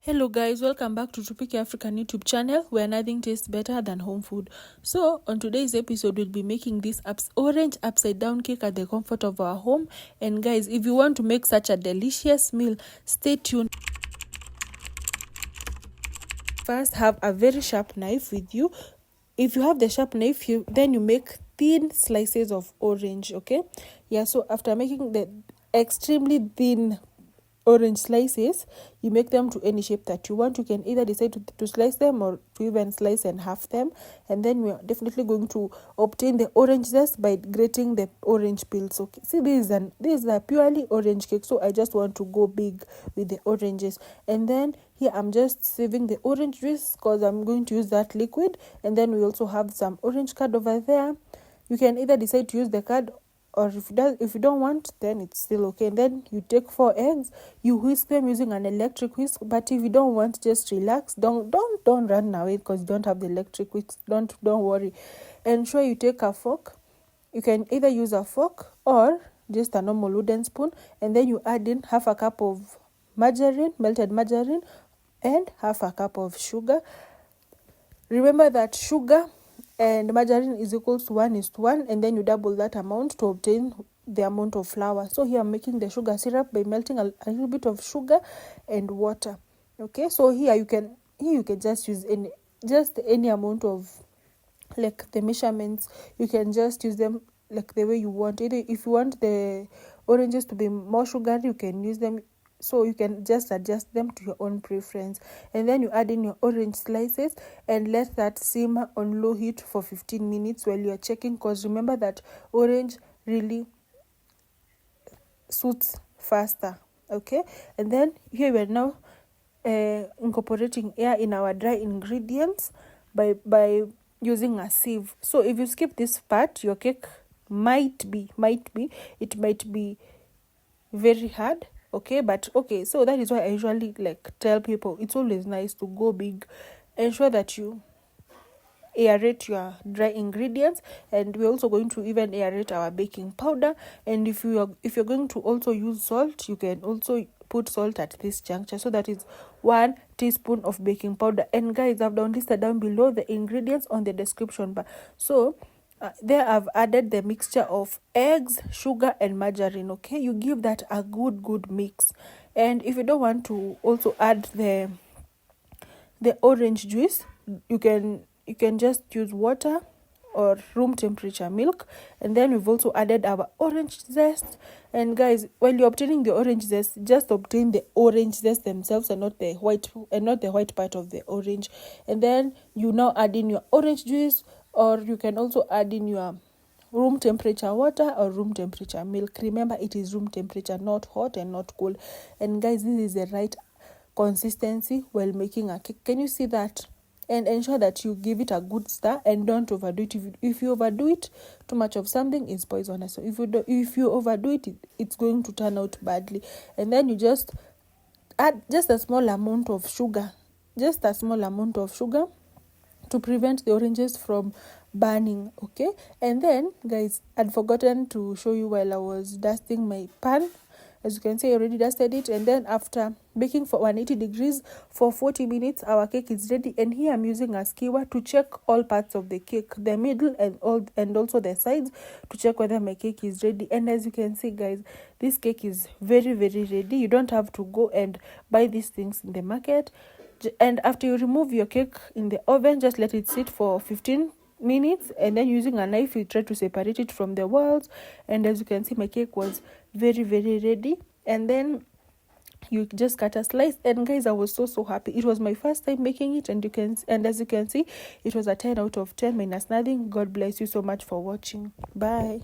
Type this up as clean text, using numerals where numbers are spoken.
Hello guys, welcome back to Tropic African YouTube channel where nothing tastes better than home food. So on today's episode, we'll be making this orange upside down cake at the comfort of our home. And guys, if you want to make such a delicious meal, stay tuned. First, have a very sharp knife with you. If you have the sharp knife, then you make thin slices of orange, okay? Yeah, so after making the extremely thin orange slices, you make them to any shape that you want. You can either decide to slice them or to even slice and half them, and then we are definitely going to obtain the orange zest by grating the orange peels. Okay, see, this is a purely orange cake, so I just want to go big with the oranges. And then here I'm just saving the orange juice because I'm going to use that liquid. And then we also have some orange curd over there. You can either decide to use the curd, or if you don't want, then it's still okay. And then you take 4 eggs, you whisk them using an electric whisk. But if you don't want, just relax. Don't run away because you don't have the electric whisk. Don't worry. Ensure you take a fork. You can either use a fork or just a normal wooden spoon, and then you add in half a cup of margarine, melted margarine, and half a cup of sugar. Remember that sugar and margarine is equals to 1:1, and then you double that amount to obtain the amount of flour. So here I'm making the sugar syrup by melting a little bit of sugar and water. Okay, so here you can just use any amount of, like, the measurements. You can just use them like the way you want. Either if you want the oranges to be more sugary, you can use them. So you can just adjust them to your own preference. And then you add in your orange slices and let that simmer on low heat for 15 minutes while you're checking, because remember that orange really suits faster. Okay, and then here we're now incorporating air in our dry ingredients by using a sieve. So if you skip this part, your cake might be very hard. Okay, but okay, so that is why I usually tell people it's always nice to go big. Ensure that you aerate your dry ingredients, and we're also going to even aerate our baking powder. And if you're going to also use salt, you can also put salt at this juncture. So that is 1 teaspoon of baking powder. And guys, I've listed down below the ingredients on the description bar. So there I've added the mixture of eggs, sugar, and margarine. Okay, you give that a good mix. And if you don't want to also add the orange juice, you can just use water or room temperature milk. And then we've also added our orange zest. And guys, while you're obtaining the orange zest, just obtain the orange zest themselves and not the white part of the orange. And then you now add in your orange juice, or you can also add in your room temperature water or room temperature milk. Remember, it is room temperature, not hot and not cold. And guys, this is the right consistency while making a cake. Can you see that? And ensure that you give it a good stir and don't overdo it. If you overdo it, too much of something is poisonous. So if you overdo it, it's going to turn out badly. And then you just add just a small amount of sugar, to prevent the oranges from burning. Okay, and then guys, I'd forgotten to show you while I was dusting my pan. As you can see, I already dusted it. And then after baking for 180 degrees for 40 minutes, our cake is ready. And here I'm using a skewer to check all parts of the cake, the middle and also the sides, to check whether my cake is ready. And as you can see, guys, this cake is very ready. You don't have to go and buy these things in the market. And after you remove your cake in the oven, just let it sit for 15 minutes, and then using a knife you try to separate it from the walls. And as you can see, my cake was very ready. And then you just cut a slice. And guys, I was so happy. It was my first time making it, and as you can see, it was a 10 out of 10 minus nothing. God bless you so much for watching. Bye.